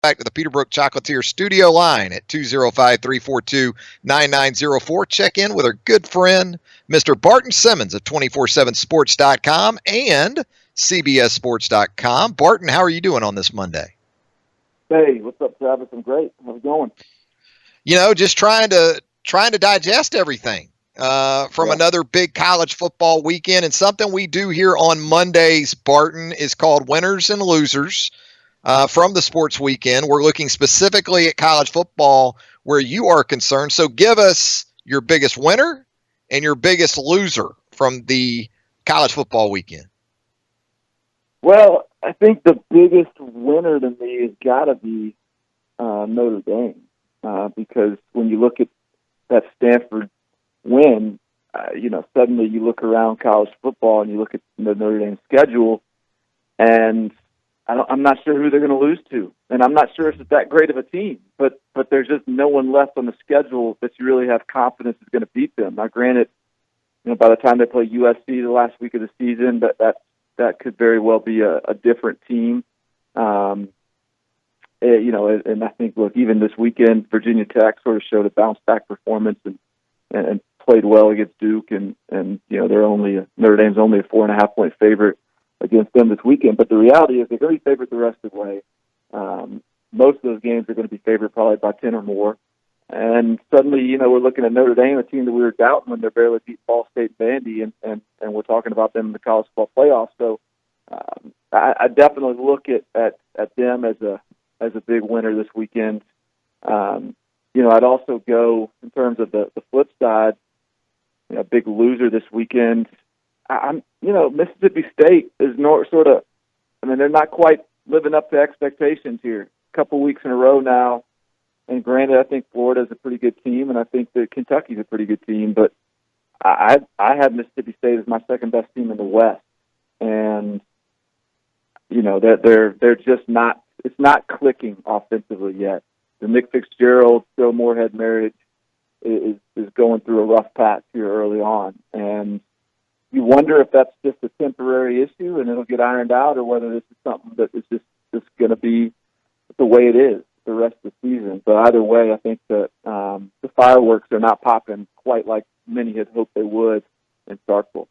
back to the Peterbrook Chocolatier studio line at 205-342-9904. Check in with our good friend, Mr. Barton Simmons of 247Sports.com and CBSSports.com. Barton, how are you doing on this Monday? Hey, what's up, Travis? I'm great. How's it going? Just trying to digest everything from another big college football weekend. And something we do here on Mondays, Barton, is called Winners and Losers. From the sports weekend. We're looking specifically at college football where you are concerned. So give us your biggest winner and your biggest loser from the college football weekend. Well, I think the biggest winner to me has got to be Notre Dame because when you look at that Stanford win, suddenly you look around college football and you look at the Notre Dame schedule and I'm not sure who they're going to lose to, and I'm not sure if it's that great of a team. But there's just no one left on the schedule that you really have confidence is going to beat them. Now, granted, by the time they play USC the last week of the season, that could very well be a different team. And I think, look, even this weekend, Virginia Tech sort of showed a bounce back performance and played well against Duke, and Notre Dame's only a 4.5-point favorite against them this weekend. But the reality is they're going to be favored the rest of the way. Most of those games are going to be favored probably by 10 or more. And suddenly, we're looking at Notre Dame, a team that we were doubting when they barely beat Ball State and Vandy, and we're talking about them in the college football playoffs. So I definitely look at them as a big winner this weekend. I'd also go in terms of the flip side, big loser this weekend. Mississippi State is they're not quite living up to expectations here. A couple weeks in a row now, and granted, I think Florida's a pretty good team, and I think that Kentucky's a pretty good team, but I have Mississippi State as my second best team in the West, and they're just not. It's not clicking offensively yet. The Nick Fitzgerald, Joe Moorhead marriage is going through a rough patch here early on, and you wonder if that's just a temporary issue and it'll get ironed out, or whether this is something that is just going to be the way it is the rest of the season. But either way, I think that the fireworks are not popping quite like many had hoped they would in Starkville.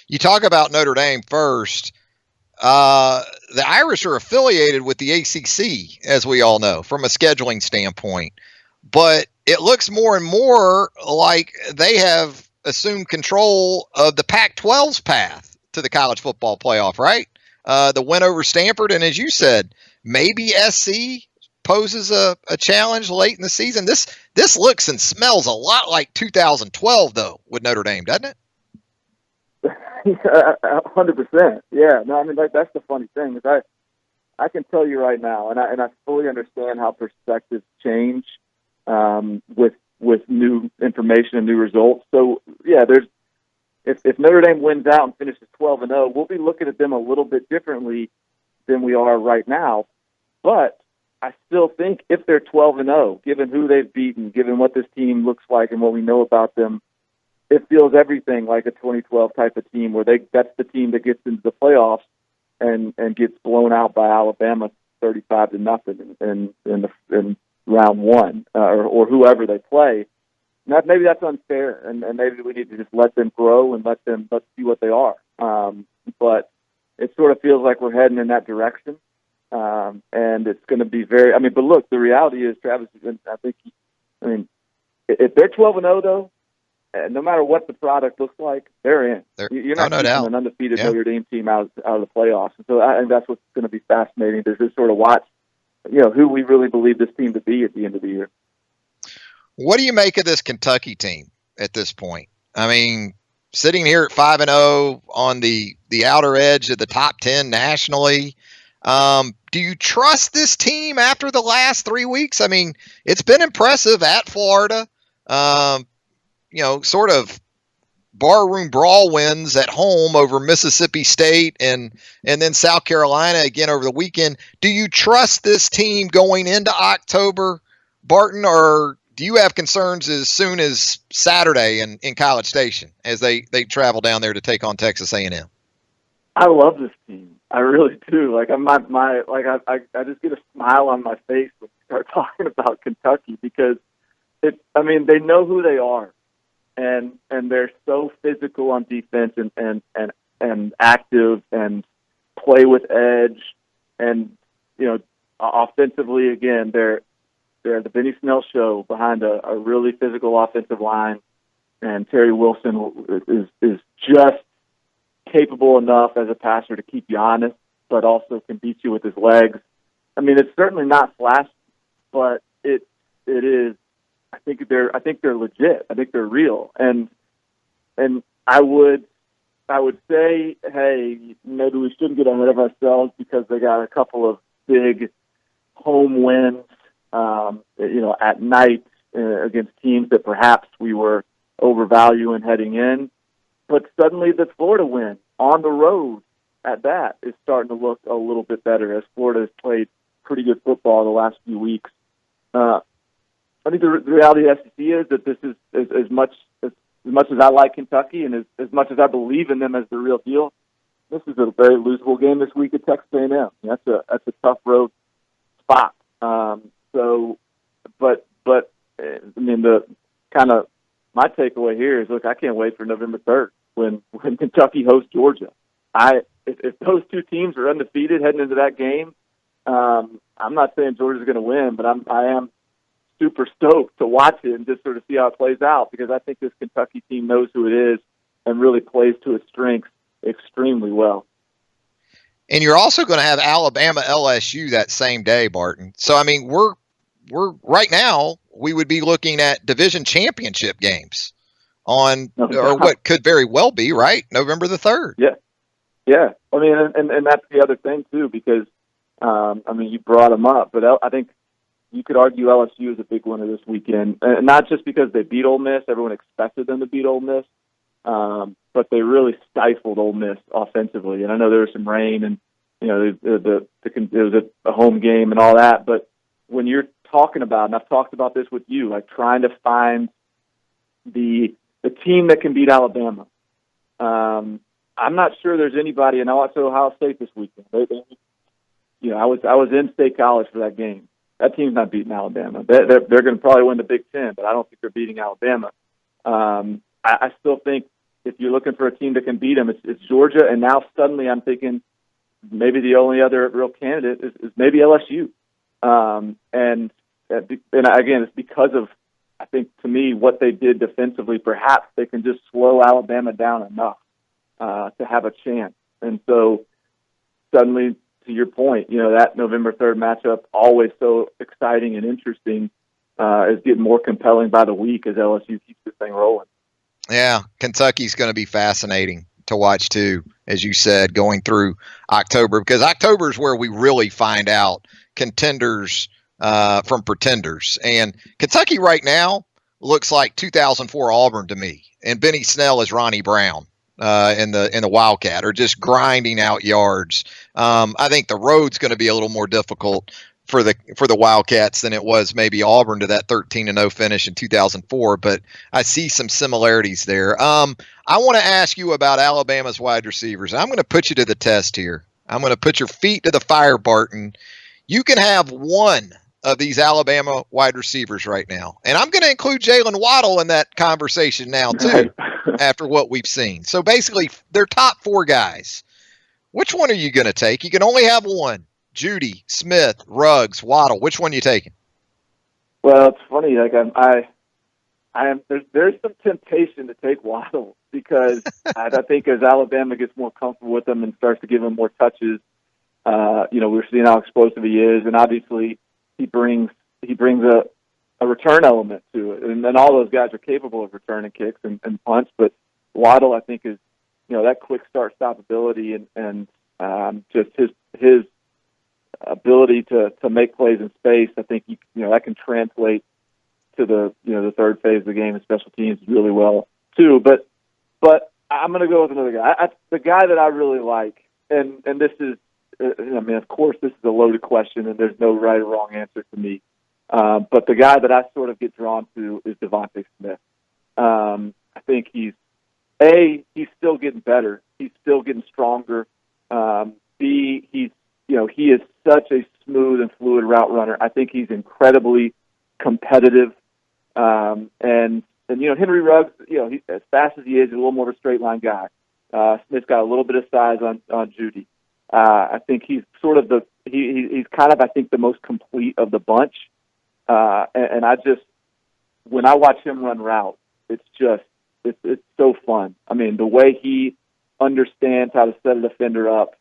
You talk about Notre Dame first. The Irish are affiliated with the ACC, as we all know, from a scheduling standpoint. But it looks more and more like they have assumed control of the Pac-12's path to the college football playoff, right? The win over Stanford, and as you said, maybe SC poses a challenge late in the season. This looks and smells a lot like 2012, though, with Notre Dame, doesn't it? 100%. Yeah. No, I mean, that's the funny thing is I can tell you right now, and I fully understand how perspectives change with new information and new results. So yeah, if Notre Dame wins out and finishes 12-0, we'll be looking at them a little bit differently than we are right now. But I still think if they're 12-0, given who they've beaten, given what this team looks like and what we know about them, it feels everything like a 2012 type of team where that's the team that gets into the playoffs and gets blown out by Alabama 35-0 in round one or whoever they play. Now, maybe that's unfair, and maybe we need to just let them grow and let's see what they are. But it sort of feels like we're heading in that direction, and it's going to be very. I mean, but look, the reality is, Travis. If they're 12-0 though, no matter what the product looks like, they're in. You're not keeping an undefeated Notre Dame team out of the playoffs. And so I think that's what's going to be fascinating to just sort of watch, who we really believe this team to be at the end of the year. What do you make of this Kentucky team at this point? I mean, sitting here at 5-0 on the outer edge of the top 10 nationally, do you trust this team after the last 3 weeks? I mean, it's been impressive at Florida. Sort of barroom brawl wins at home over Mississippi State and then South Carolina again over the weekend. Do you trust this team going into October, Barton, or do you have concerns as soon as Saturday in College Station as they travel down there to take on Texas A&M? I love this team. I really do. Like I just get a smile on my face when you start talking about Kentucky because they know who they are, and they're so physical on defense and active and play with edge, and offensively again they're the Benny Snell show behind a really physical offensive line, and Terry Wilson is just capable enough as a passer to keep you honest, but also can beat you with his legs. I mean, it's certainly not flashy, but it is. I think they're legit. I think they're real, and I would say, hey, maybe we shouldn't get ahead of ourselves because they got a couple of big home wins, at night against teams that perhaps we were overvaluing heading in. But suddenly the Florida win on the road at that is starting to look a little bit better as Florida has played pretty good football the last few weeks. I think the reality of the SEC is that this is as much as I like Kentucky and as much as I believe in them as the real deal, this is a very losable game this week at Texas A&M. That's a tough road spot. The kind of my takeaway here is, look, I can't wait for November 3rd when Kentucky hosts Georgia. If those two teams are undefeated heading into that game, I'm not saying Georgia's going to win, but I am super stoked to watch it and just sort of see how it plays out because I think this Kentucky team knows who it is and really plays to its strengths extremely well. And you're also going to have Alabama LSU that same day, Barton. So I mean, we're right now we would be looking at division championship games or what could very well be, right? November the 3rd. Yeah. I mean, and that's the other thing too, because you brought them up, but I think you could argue LSU is a big winner this weekend, and not just because they beat Ole Miss. Everyone expected them to beat Ole Miss, but they really stifled Ole Miss offensively. And I know there was some rain, and it was a home game and all that. But when you're talking about, and I've talked about this with you, like trying to find the team that can beat Alabama. I'm not sure there's anybody, and I watched Ohio State this weekend. I was in State College for that game. That team's not beating Alabama. They're going to probably win the Big Ten, but I don't think they're beating Alabama. I still think if you're looking for a team that can beat them, it's Georgia. And now suddenly I'm thinking maybe the only other real candidate is maybe LSU. And again, it's because of, I think, to me, what they did defensively. Perhaps they can just slow Alabama down enough to have a chance. And so suddenly, to your point, that November 3rd matchup, always so exciting and interesting, is getting more compelling by the week as LSU keeps this thing rolling. Yeah, Kentucky's going to be fascinating to watch too, as you said, going through October, because October is where we really find out contenders from pretenders. And Kentucky right now looks like 2004 Auburn to me, and Benny Snell is Ronnie Brown. In the Wildcat, or just grinding out yards. I think the road's going to be a little more difficult for the Wildcats than it was maybe Auburn to that 13-0 finish in 2004, but I see some similarities there. I want to ask you about Alabama's wide receivers. I'm going to put you to the test here. I'm going to put your feet to the fire, Barton. You can have one of these Alabama wide receivers right now, and I'm going to include Jalen Waddle in that conversation now too. After what we've seen. So basically, they're top four guys. Which one are you going to take? You can only have one. Judy, Smith, Ruggs, Waddle. Which one are you taking? Well, it's funny. Like I am. There's some temptation to take Waddle because I think as Alabama gets more comfortable with him and starts to give him more touches, we're seeing how explosive he is, and obviously he brings a return element to it. And then all those guys are capable of returning kicks and punts, but Waddle, I think, is, that quick start-stop ability and just his ability to make plays in space. I think, that can translate to the third phase of the game and special teams really well too. But I'm going to go with another guy. The guy that I really like, and this is, of course, this is a loaded question and there's no right or wrong answer for me. But the guy that I sort of get drawn to is Devontae Smith. I think he's still getting better. He's still getting stronger. speed. He is such a smooth and fluid route runner. I think he's incredibly competitive. And Henry Ruggs, as fast as he is, he's a little more of a straight line guy. Smith's got a little bit of size on Judy. I think he's sort of he's kind of, I think, the most complete of the bunch. And when I watch him run routes, it's so fun. I mean, the way he understands how to set a defender up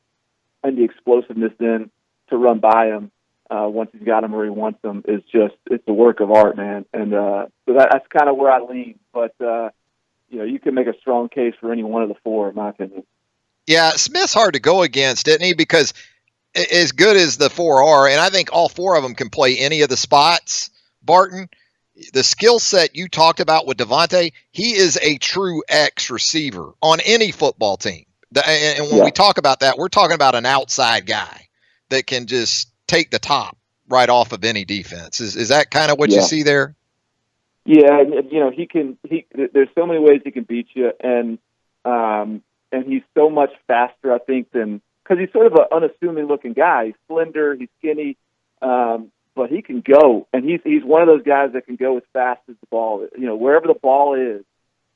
and the explosiveness then to run by him once he's got him where he wants him is it's a work of art, man. And so that's kind of where I lean. But, you can make a strong case for any one of the four, in my opinion. Yeah, Smith's hard to go against, isn't he? Because as good as the four are, and I think all four of them can play any of the spots, Barton, the skill set you talked about with Devontae, he is a true X receiver on any football team. And when we talk about that, we're talking about an outside guy that can just take the top right off of any defense. Is that kind of what you see there? Yeah, he can. There's so many ways he can beat you, and he's so much faster, I think, because he's sort of an unassuming looking guy. He's slender, he's skinny, but he can go, and he's one of those guys that can go as fast as the ball is. Wherever the ball is,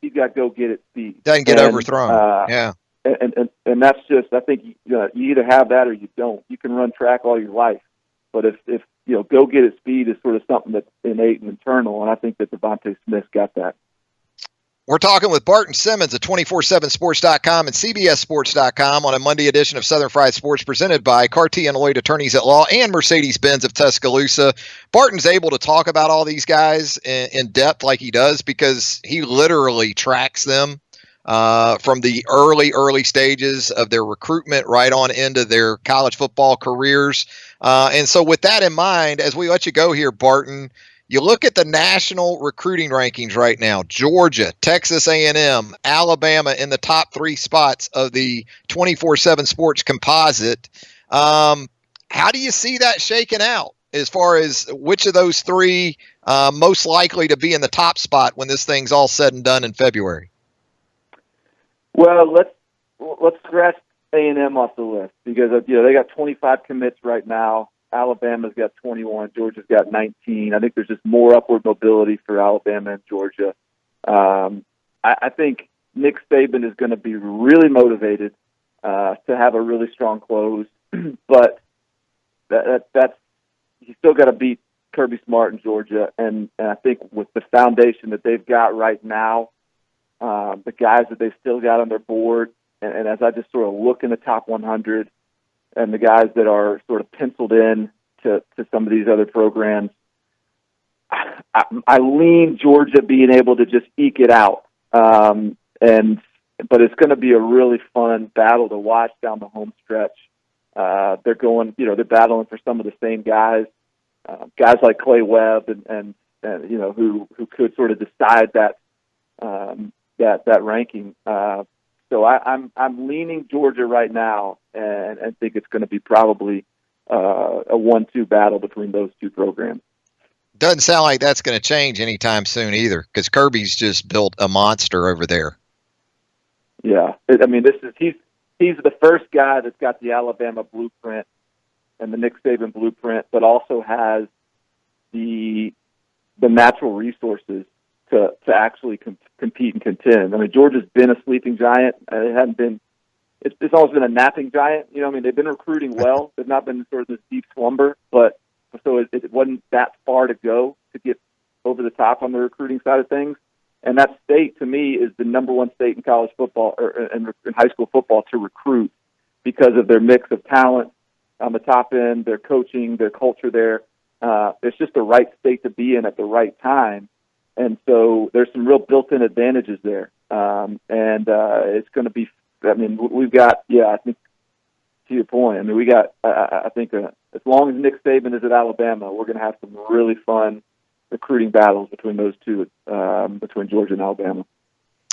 he's got go get it speed. Doesn't get overthrown. And that's just, I think you either have that or you don't. You can run track all your life, but if go get it speed is sort of something that's innate and internal, and I think that Devontae Smith got that. We're talking with Barton Simmons of 247sports.com and cbssports.com on a Monday edition of Southern Fried Sports presented by Cartier and Lloyd Attorneys at Law and Mercedes-Benz of Tuscaloosa. Barton's able to talk about all these guys in depth like he does because he literally tracks them from the early stages of their recruitment right on into their college football careers. And so with that in mind, as we let you go here, Barton, you look at the national recruiting rankings right now: Georgia, Texas A&M, Alabama in the top 3 spots of the 247 Sports composite. How do you see that shaking out as far as which of those 3 most likely to be in the top spot when this thing's all said and done in February? Well, let's scratch A&M off the list because they got 25 commits right now. Alabama's got 21. Georgia's got 19. I think there's just more upward mobility for Alabama and Georgia. I think Nick Saban is going to be really motivated to have a really strong close, but that's he's still got to beat Kirby Smart in Georgia, and I think with the foundation that they've got right now, the guys that they've still got on their board, and as I just sort of look in the top 100 and the guys that are sort of penciled in to some of these other programs, I lean Georgia being able to just eke it out. But it's going to be a really fun battle to watch down the home stretch. They're going, they're battling for some of the same guys like Clay Webb and who could sort of decide that ranking. So I'm leaning Georgia right now, and think it's going to be probably a 1-2 battle between those 2 programs. Doesn't sound like that's going to change anytime soon either, because Kirby's just built a monster over there. Yeah, I mean, he's the first guy that's got the Alabama blueprint and the Nick Saban blueprint, but also has the natural resources to actually compete and contend. I mean, Georgia's been a sleeping giant. It hadn't been. It's always been a napping giant. They've been recruiting well. They've not been sort of this deep slumber, but so it wasn't that far to go to get over the top on the recruiting side of things. And that state, to me, is the number 1 state in college football or in high school football to recruit because of their mix of talent on the top end, their coaching, their culture there. It's just the right state to be in at the right time. And so there's some real built-in advantages there. It's going to be, we've got, I think, to your point, we got, I think, as long as Nick Saban is at Alabama, we're going to have some really fun recruiting battles between those 2, between Georgia and Alabama.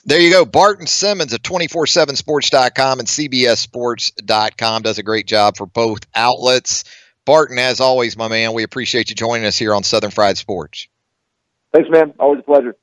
There you go. Barton Simmons of 247sports.com and cbssports.com does a great job for both outlets. Barton, as always, my man, we appreciate you joining us here on Southern Fried Sports. Thanks, man. Always a pleasure.